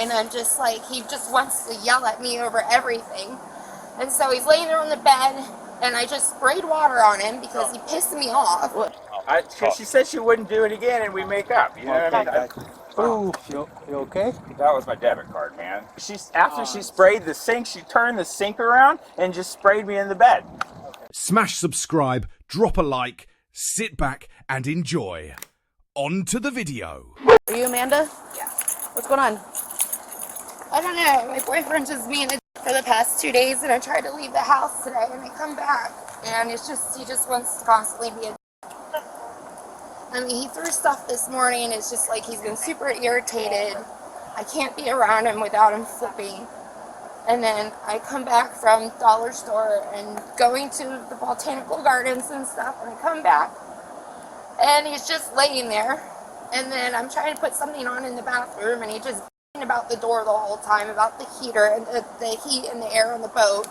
And I'm just like, he just wants to yell at me over everything. And so he's laying there on the bed, and I just sprayed water on him because he pissed me off. She said she wouldn't do it again, and we make up. You know what I mean? Ooh, you okay? That was my debit card, man. After she sprayed the sink, she turned the sink around and just sprayed me in the bed. Smash subscribe, drop a like, sit back and enjoy. On to the video. Are you Amanda? Yeah. What's going on? I don't know. My boyfriend's just being a for the past 2 days, and I tried to leave the house today, and I come back, and he just wants to constantly be a I mean, he threw stuff this morning, and it's just like he's been super irritated. I can't be around him without him flipping. And then I come back from dollar store and going to the botanical gardens and stuff, and I come back, and he's just laying there. And then I'm trying to put something on in the bathroom, and he just about the door the whole time, about the heater and the heat and the air on the boat.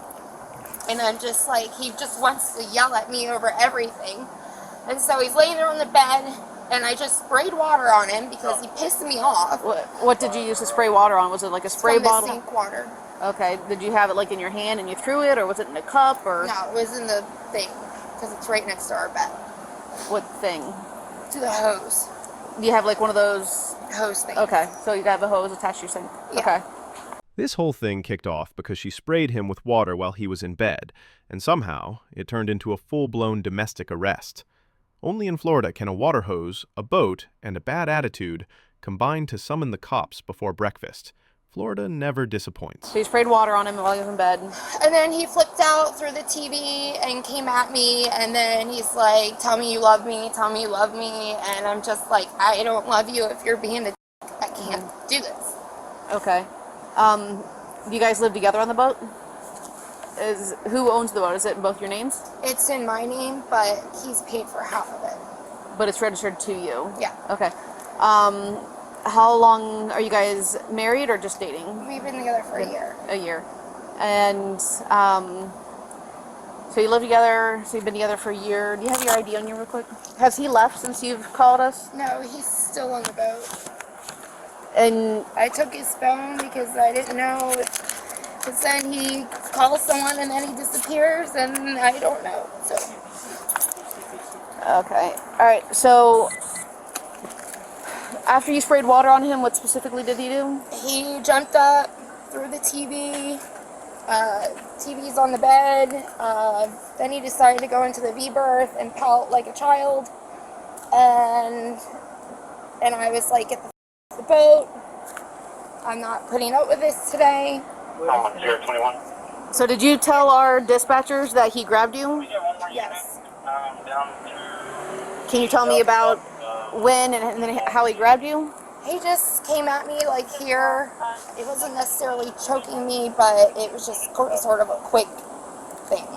And I'm just like, he just wants to yell at me over everything. And so he's laying there on the bed, and I just sprayed water on him because he pissed me off. What did you use to spray water on? Was it like a spray bottle? From the sink water. Okay. Did you have it like in your hand and you threw it, or was it in a cup? Or no, it was in the thing because it's right next to our bed. What thing? To the hose. Do you have like one of those hose things? Okay, so you got the hose attached to your sink. Yeah. Okay. This whole thing kicked off because she sprayed him with water while he was in bed, and somehow it turned into a full-blown domestic arrest. Only in Florida can a water hose, a boat, and a bad attitude combine to summon the cops before breakfast. Florida never disappoints. So you sprayed water on him while he was in bed. And then he flipped out through the TV and came at me, and then he's like, tell me you love me, tell me you love me. And I'm just like, I don't love you if you're being a I can't do this. Okay. Do you guys live together on the boat? Who owns the boat? Is it in both your names? It's in my name, but he's paid for half of it. But it's registered to you? Yeah. Okay. How long are you guys married or just dating? We've been together for a year. A year. And so you live together, so you've been together for a year. Do you have your ID on you real quick? Has he left since you've called us? No, he's still on the boat. And I took his phone because I didn't know. Because then he calls someone and then he disappears, and I don't know. So. Okay. All right. So after you sprayed water on him, what specifically did he do? He jumped up through the TV. TV's on the bed. Then he decided to go into the V-berth and pout like a child. And I was like, get the boat. I'm not putting up with this today. 021. So did you tell our dispatchers that he grabbed you? Yes. Can you tell me about when and then how he grabbed you? He just came at me like here. It wasn't necessarily choking me, but it was just sort of a quick thing.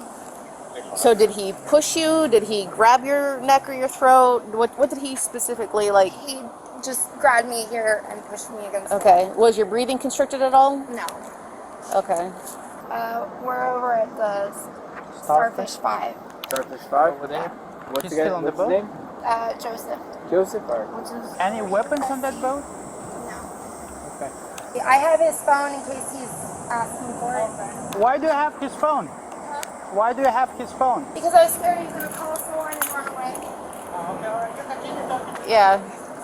So did he push you? Did he grab your neck or your throat? What did he specifically like? He just grabbed me here and pushed me against the Okay. Was your breathing constricted at all? No. Okay. We're over at the Starfish 5. Starfish 5? Over there? What's the still on the boat? name? Joseph. Joseph? Or? Any weapons on that boat? No. Okay. I have his phone in case he's asking for it. Why do you have his phone? Why do you have his phone? Because I was scared he was going to call someone and run away. Yeah.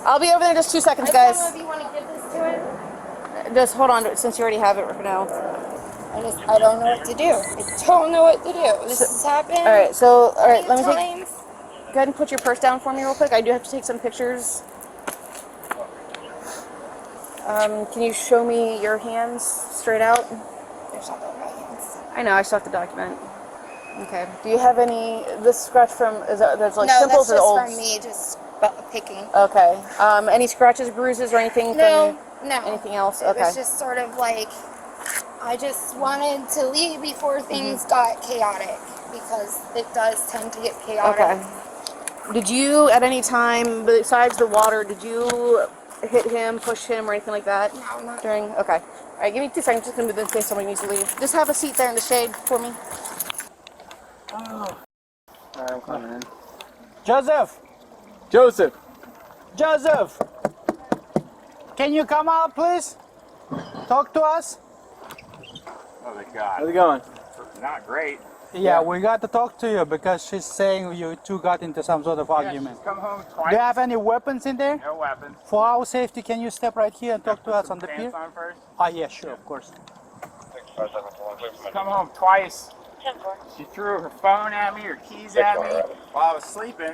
I'll be over there in just 2 seconds, I guys. don't know if you want to give this to him. Just hold on, since you already have it right now. I don't know what to do. I don't know what to do. This has happened. All right, so let me take. times. Go ahead and put your purse down for me real quick. I do have to take some pictures. Can you show me your hands straight out? There's something on my hands. I know, I still have to document. Okay. Do you have any? This scratch from that's like No, pimples that's or old? just from me, just picking. Okay. Any scratches, bruises, or anything? No, from no. Anything else? It Okay. was just sort of like I just wanted to leave before things got chaotic, because it does tend to get chaotic. Okay. Did you, at any time, besides the water, did you hit him, push him, or anything like that? No, not During? Okay. All right, give me 2 seconds. Just gonna move this in case somebody needs to leave. Just have a seat there in the shade for me. Oh. Alright, I'm coming in. Joseph! Joseph! Joseph! Can you come out, please? Talk to us. Oh my God. How's it going? Not great. Yeah, we got to talk to you because she's saying you two got into some sort of argument. She's come home Do twice. you have any weapons in there? No weapons. For our safety, can you step right here and talk to us on the pier? Pants on first. Ah, yeah, sure, of course. She's come home twice. She threw her phone at me, her keys at me while I was sleeping.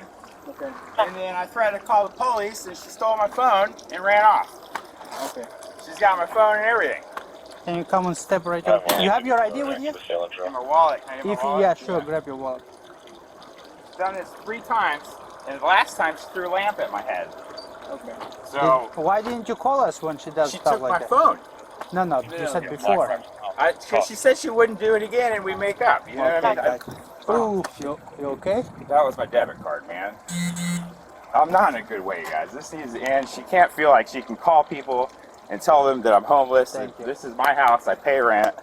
Okay. And then I threatened to call the police, and she stole my phone and ran off. Okay. She's got my phone and everything. Can you come and step right up? You have your ID with you? In my wallet. Can I get my wallet? Yeah, sure, grab your wallet. She's done this 3 times, and the last time she threw a lamp at my head. Okay. So Why didn't you call us when she does she stuff took like my that? phone. No, you said before. She said she wouldn't do it again, and we make up. You know what I mean? Ooh, you okay? That was my debit card, man. I'm not in a good way, guys. This needs to end. She can't feel like she can call people and tell them that I'm homeless. Thank you. This is my house. I pay rent.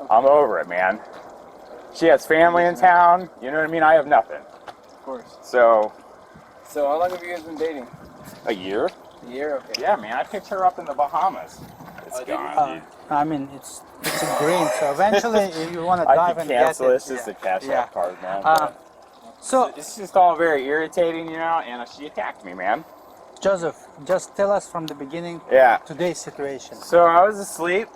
I'm over it, man. She has family in town. You know what I mean? I have nothing. Of course. So, So how long have you guys been dating? a year? A year? Okay. Yeah, man. I picked her up in the Bahamas. It's Oh, did you? gone, dude. I mean, it's a green, so eventually if you want to I dive can and get cancel it. this just to cash Yeah. that card, man. So, It's just all very irritating, you know, and she attacked me, man. Joseph, just tell us from the beginning Yeah. today's situation. So I was asleep.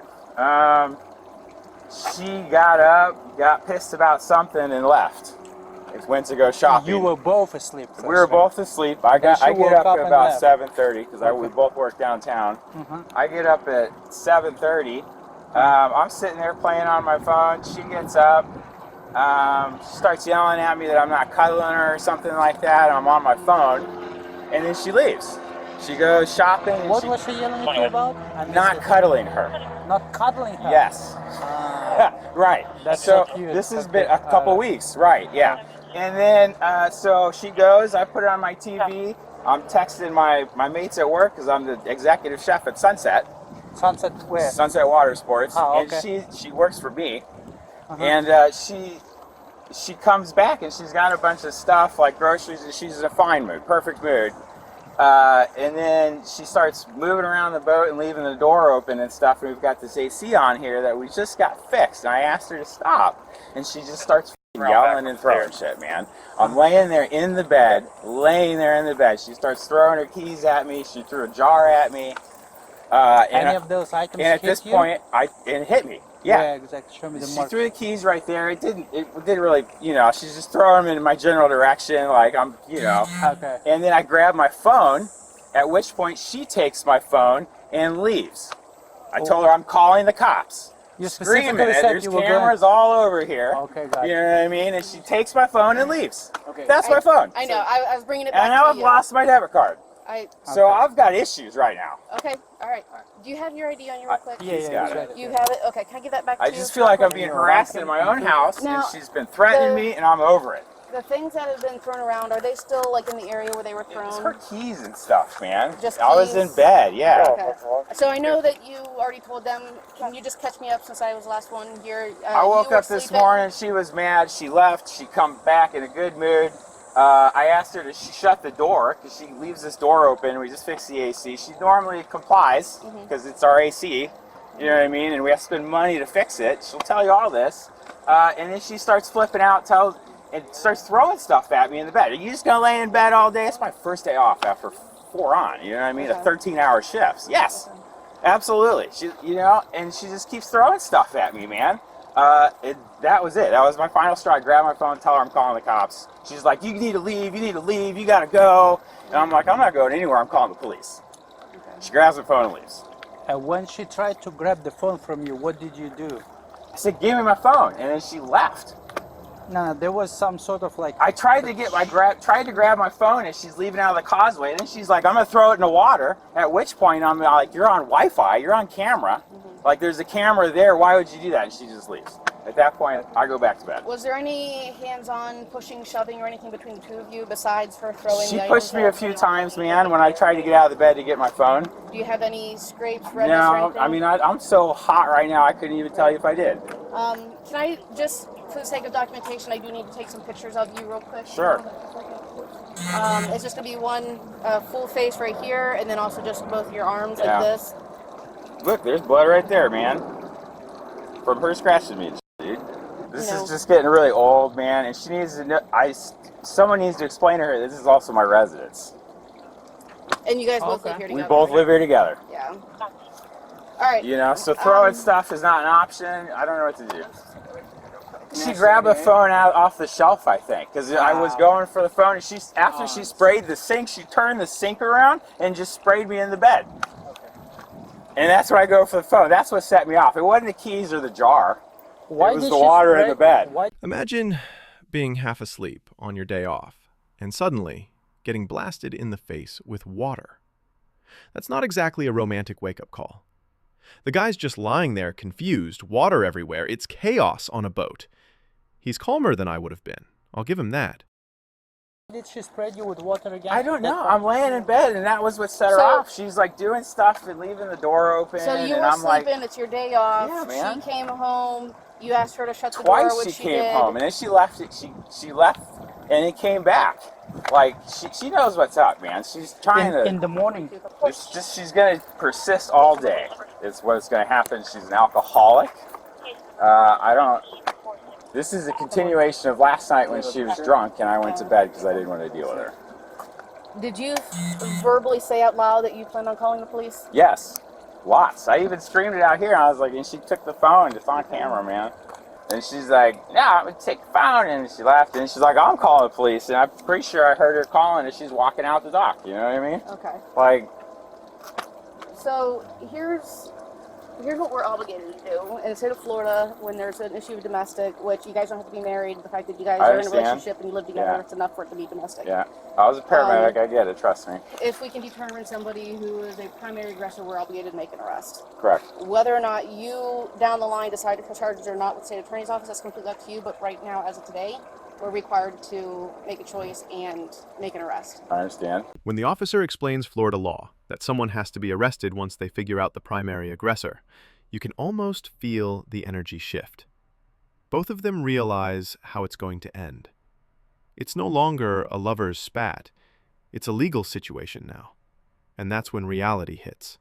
She got up, got pissed about something, and left. It went to go shopping. You were both asleep. First, We were right? both asleep. I Then she get woke up up at and about left. 7:30 because we both work downtown. I get up at 7:30. I'm sitting there playing on my phone. She gets up. She starts yelling at me that I'm not cuddling her or something like that. I'm on my phone, and then she leaves. She goes shopping. And What was she yelling at you about? I missed not it. cuddling her? Not cuddling her. Yes. Right. That's so so cute. this has Okay. been a couple weeks. Right. Yeah. And then so she goes. I put it on my TV. I'm texting my mates at work because I'm the executive chef at Sunset. Sunset where? Sunset Water Sports. Oh, And okay. she works for me. And she comes back and she's got a bunch of stuff like groceries, and she's in a fine mood, perfect mood. And then she starts moving around the boat and leaving the door open and stuff. And we've got this AC on here that we just got fixed. And I asked her to stop, and she just starts yelling and throwing shit, man. I'm laying there in the bed, She starts throwing her keys at me. She threw a jar at me. Any of those items and at hit this you? point, it hit me. Yeah. Exactly. Show me the She mark. threw the keys right there. It didn't really, she's just throwing them in my general direction, like I'm. Okay. And then I grab my phone, at which point she takes my phone and leaves. I told her I'm calling the cops. You Screaming specifically at said there's you were cameras all over here. Okay, got it. You know what I mean? And she takes my phone and leaves. Okay. That's my phone. I know. I was bringing it back And now to I've you. lost my debit card. So Okay. I've got issues right now. Okay. All right. Do you have your ID on you real quick? Yeah, She's yeah, got you it. got it. You have it? Okay. Can I give that back to I you? just feel like I'm being harassed in my own house, Now, and she's been threatening the- me, and I'm over it. The things that have been thrown around, are they still like in the area where they were It's thrown? her keys and stuff, man. Just I was in keys? bed, yeah. Okay. So I know that you already told them. Can you just catch me up since I was the last one here? I woke you were up this sleeping. morning. She was mad. She left. She come back in a good mood. I asked her to shut the door because she leaves this door open. We just fixed the AC. She normally complies because it's our AC. You know what I mean? And we have to spend money to fix it. She'll tell you all this. And then she starts flipping out, and starts throwing stuff at me in the bed. Are you just gonna lay in bed all day? It's my first day off after 4 on. You know what I mean? A 13-hour shifts. Yes, absolutely. She, and she just keeps throwing stuff at me, man. That was it. That was my final straw. I grabbed my phone, tell her I'm calling the cops. She's like, "You need to leave. You need to leave. You gotta go." And I'm like, "I'm not going anywhere. I'm calling the police." She grabs her phone and leaves. And when she tried to grab the phone from you, what did you do? I said, "Give me my phone," and then she left. No, there was some sort of like. I tried to grab my phone as she's leaving out of the causeway. And then she's like, "I'm gonna throw it in the water." At which point I'm like, "You're on Wi-Fi. You're on camera. Like there's a camera there. Why would you do that?" And she just leaves. At that point, I go back to bed. Was there any hands-on pushing, shoving, or anything between the two of you besides her throwing? She the pushed items me a out? few times, man, when I tried to get out of the bed to get my phone. Do you have any scrapes, redness, or No, anything? I mean I'm so hot right now. I couldn't even tell you if I did. Can I just, for the sake of documentation, I do need to take some pictures of you real quick. Sure. It's just gonna be one full face right here, and then also just both your arms Yeah. like this. Look, there's blood right there, man. From her scratching me, dude. This is just getting really old, man, and she needs to know. Someone needs to explain to her this is also my residence. And you guys both live here We together? both live here together. Yeah. All right. You know, so throwing stuff is not an option. I don't know what to do. She grabbed a phone off the shelf, I think, because I was going for the phone, and after she sprayed the sink, she turned the sink around and just sprayed me in the bed. And that's when I go for the phone. That's what set me off. It wasn't the keys or the jar. It was the water in the bed. Imagine being half asleep on your day off and suddenly getting blasted in the face with water. That's not exactly a romantic wake-up call. The guy's just lying there confused, water everywhere. It's chaos on a boat. He's calmer than I would have been. I'll give him that. Did she spread you with water again? I don't know. I'm laying in bed, and that was what set her off. She's like doing stuff and leaving the door open. So you and were I'm sleeping. Like, it's your day off. Yeah, man. She came home. You asked her to shut the door, twice which she came did. home, and then she left. She left, and it came back. Like she knows what's up, man. She's trying to. In the morning. She's gonna persist all day. Is what's gonna happen. She's an alcoholic. I don't. This is a continuation of last night when she was drunk, and I went to bed because I didn't want to deal with her. Did you verbally say out loud that you planned on calling the police? Yes, lots. I even screamed it out here, and I was like, and she took the phone, just on camera, man. And she's like, no, I'm gonna take the phone, and she laughed, and she's like, I'm calling the police, and I'm pretty sure I heard her calling as she's walking out the dock, you know what I mean? Okay. Like. So here's what we're obligated to do. In the state of Florida, when there's an issue of domestic, which you guys don't have to be married, the fact that you guys are in a relationship and you live together, it's enough for it to be domestic. Yeah, I was a paramedic, I get it, trust me. If we can determine somebody who is a primary aggressor, we're obligated to make an arrest. Correct. Whether or not you, down the line, decide to press charges or not with the state attorney's office, that's completely up to you, but right now, as of today, we're required to make a choice and make an arrest. I understand. When the officer explains Florida law, that someone has to be arrested once they figure out the primary aggressor, you can almost feel the energy shift. Both of them realize how it's going to end. It's no longer a lover's spat. It's a legal situation now. And that's when reality hits.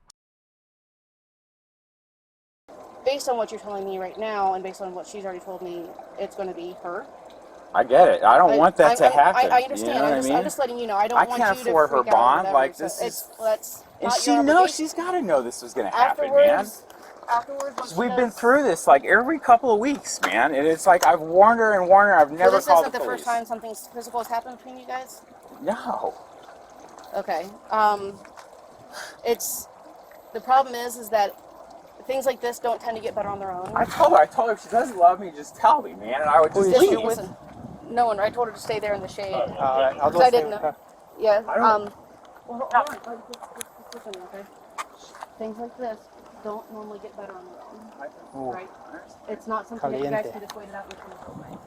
Based on what you're telling me right now, and based on what she's already told me, it's going to be her. I get it. I don't want that to happen. I understand. You know what I mean? I'm just letting you know. I don't want you to can't afford her freak out or bond. whatever, Like, so this is. that's And not she your knows. obligation. She's got to know this was going to happen, man. Afterwards, once We've she been does- through this like every couple of weeks, man, and it's like I've warned her and warned her. I've never So called this the isn't the police. first time something physical has happened between you guys? No. Okay. It's the problem is that things like this don't tend to get better on their own. I told her if she doesn't love me, just tell me, man, and I would just leave. Listen, no one. I told her to stay there in the shade. All right, I'll Because I didn't know. Yeah. I Well, hold on. Listen, okay. Things like this don't normally get better on their own, right? It's not something that you guys can just wait it out and come away.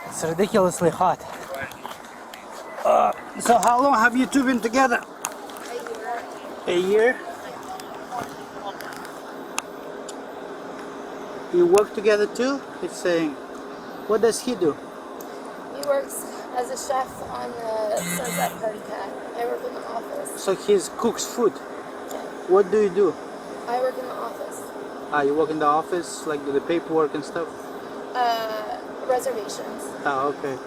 It's ridiculously hot. So how long have you two been together? A year. You work together too? It's saying. What does he do? He works as a chef on the Sunset Bodycam. I work in the office. So he cooks food. Yeah. What do you do? I work in the office. You work in the office, like do the paperwork and stuff? Reservations. Okay.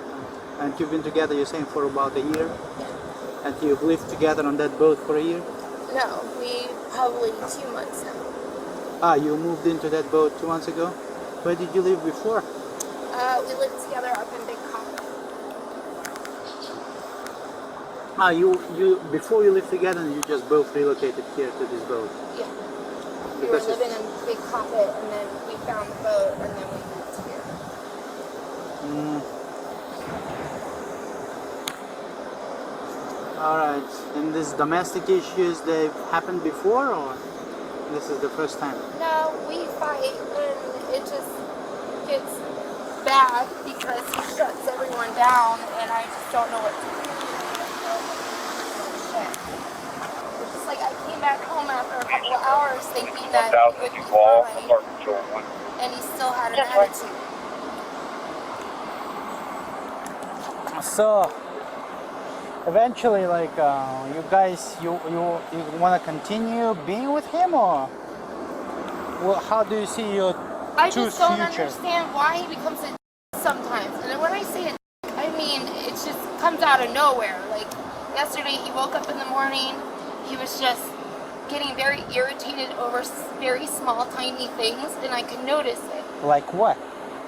And you've been together, you're saying, for about a year? Yeah. And you've lived together on that boat for a year? No, we probably 2 months now. You moved into that boat 2 months ago? Where did you live before? We lived together up in Big Comet. You before you lived together, you just both relocated here to this boat? Yeah. We were living in Big Comet, and then we found the boat, and then we moved here. Alright, and these domestic issues, they've happened before, or this is the first time? No, we fight, and it just gets bad because he shuts everyone down, and I just don't know what to do. It's just like I came back home after a couple of hours thinking that he would be fine, and he still had an attitude. So eventually, like, you guys, you want to continue being with him, or well, how do you see your I two just don't future? understand why he becomes a sometimes. And when I say it, I mean it just comes out of nowhere. Like yesterday, he woke up in the morning, he was just getting very irritated over very small, tiny things, and I could notice it. Like what?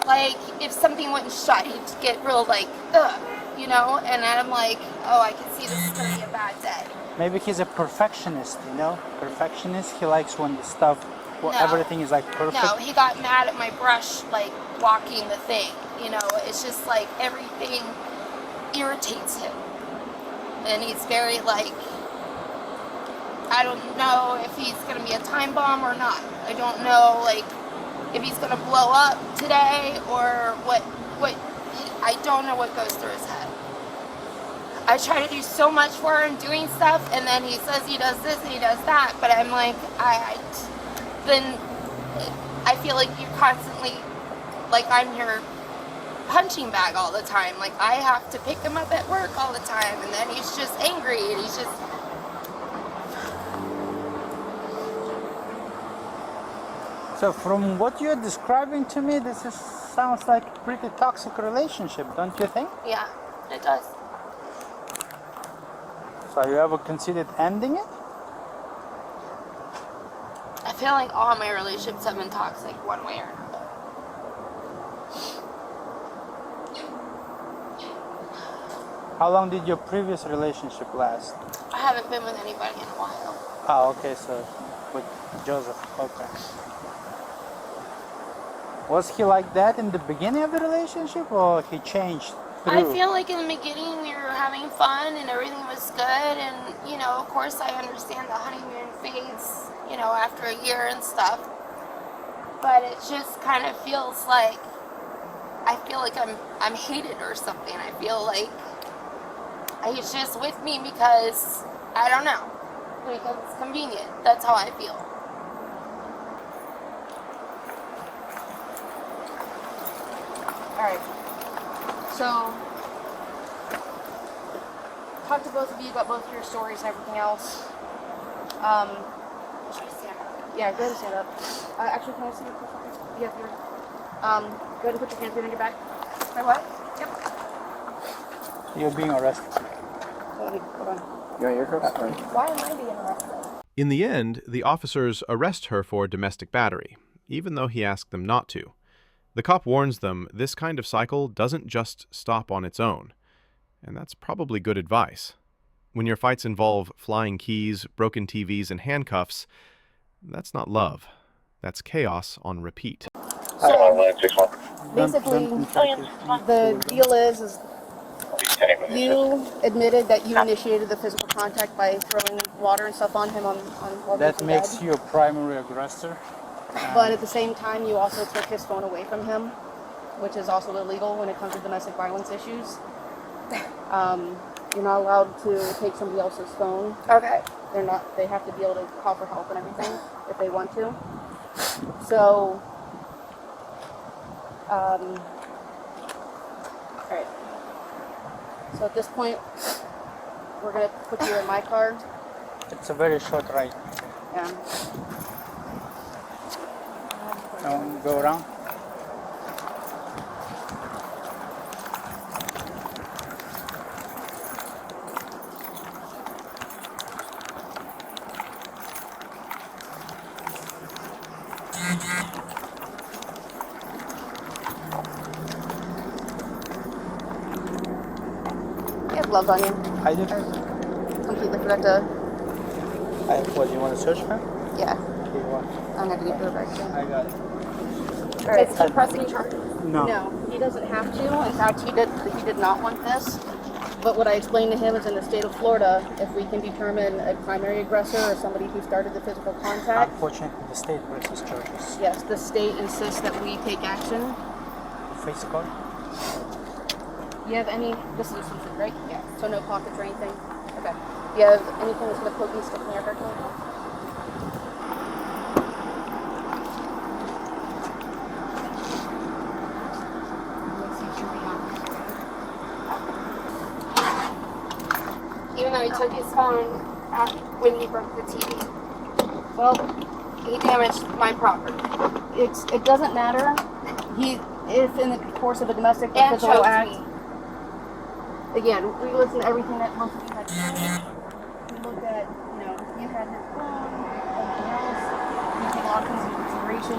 Like if something wouldn't shut, he'd get real like, ugh, you know. And I'm like, oh, I can see this is gonna be a bad day. Maybe he's a perfectionist, you know? Perfectionist. He likes when the stuff, well, No. everything is like perfect. No, he got mad at my brush, like walking the thing. You know, it's just like everything irritates him, and he's very like, I don't know if he's gonna be a time bomb or not. I don't know, like, if he's gonna blow up today or what. I don't know what goes through his head. I try to do so much for him, doing stuff, and then he says he does this and he does that. But I'm like, then I feel like you constantly, like I'm your punching bag all the time. Like I have to pick him up at work all the time, and then he's just angry and he's just. So from what you're describing to me, sounds like a pretty toxic relationship, don't you think? Yeah, it does. So you ever considered ending it? I feel like all my relationships have been toxic one way or another. How long did your previous relationship last? I haven't been with anybody in a while. Oh, okay, so with Joseph, okay. Was he like that in the beginning of the relationship, or he changed through? I feel like in the beginning we were having fun and everything was good, and you know, of course I understand the honeymoon fades, you know, after a year and stuff. But it just kind of feels like I feel like I'm hated or something. I feel like he's just with me because I don't know, because it's convenient. That's how I feel. Alright, so talk to both of you about both your stories and everything else. Should I stand up? Yeah, go ahead and stand up. Actually, can I see your profile? You have your, go ahead and put your hands behind your back. My what? Yep. You're being arrested. Hold on. You want your cups? Why am I being arrested? In the end, the officers arrest her for domestic battery, even though he asked them not to. The cop warns them this kind of cycle doesn't just stop on its own. And that's probably good advice. When your fights involve flying keys, broken TVs, and handcuffs, that's not love. That's chaos on repeat. So, basically, the deal is you admitted that you initiated the physical contact by throwing water and stuff on him while That he was in makes bed. you a primary aggressor. But at the same time, you also took his phone away from him, which is also illegal when it comes to domestic violence issues. You're not allowed to take somebody else's phone. Okay. They have to be able to call for help and everything if they want to. So, alright. So at this point, we're gonna put you in my car. It's a very short ride. Yeah. Go around. You have gloves on you. I do. Completely forgot to. What, you want to search her? Yeah. Okay, what? I'm gonna give her back to I got it. All right. It's suppressing charges. No. He doesn't have to. In fact, he did not want this. But what I explained to him is in the state of Florida, if we can determine a primary aggressor or somebody who started the physical contact, Unfortunately, the state versus charges. yes, the state insists that we take action. Face card? You have any, this is a swimsuit, right? Yeah. So no pockets or anything? Okay. You have anything that's going to poke and stick in your hair? I took his phone when he broke the TV. Well, He damaged my property. it doesn't matter. If in the course of a domestic or And physical choked act, me. again, we listened to everything that most of you had to say. We looked at, you had his phone, everything else. You take a lot of things into consideration.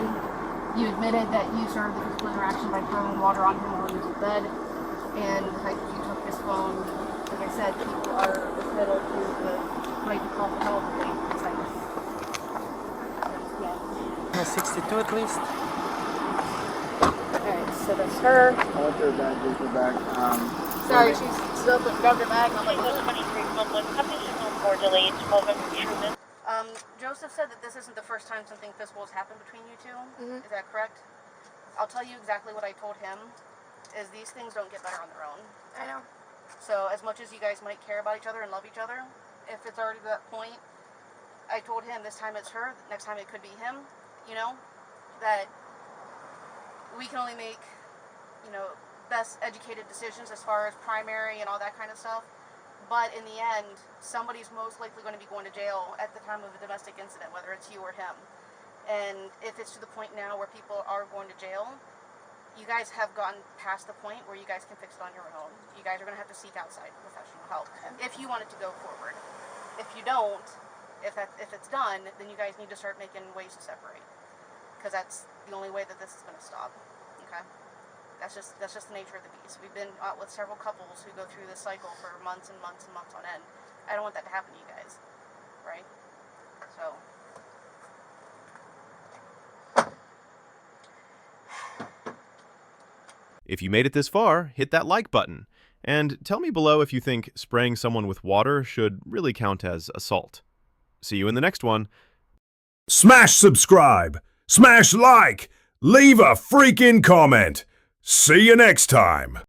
You admitted that you started the physical interaction by throwing water on him while he was in bed, and the fact that you took his phone. Like I said, people are entitled to the right to call for help if they decide to. Yeah. 62 at least. Alright, so that's her. I want her bag, get her bag. Sorry, she's up and grabbed her bag. And I'm like, Joseph said that this isn't the first time something physical has happened between you two. Mhm. Is that correct? I'll tell you exactly what I told him. Is these things don't get better on their own. I know. So as much as you guys might care about each other and love each other, if it's already to that point, I told him this time it's her, next time it could be him. That we can only make, best educated decisions as far as primary and all that kind of stuff. But in the end, somebody's most likely going to be going to jail at the time of a domestic incident, whether it's you or him. And if it's to the point now where people are going to jail, you guys have gotten past the point where you guys can fix it on your own. You guys are going to have to seek outside professional help if you want it to go forward. If you don't, if it's done, then you guys need to start making ways to separate, because that's the only way that this is going to stop. Okay. That's just the nature of the beast. We've been out with several couples who go through this cycle for months and months and months on end. I don't want that to happen to you guys, right? So. If you made it this far, hit that like button. And tell me below if you think spraying someone with water should really count as assault. See you in the next one. Smash subscribe, smash like, leave a freaking comment. See you next time.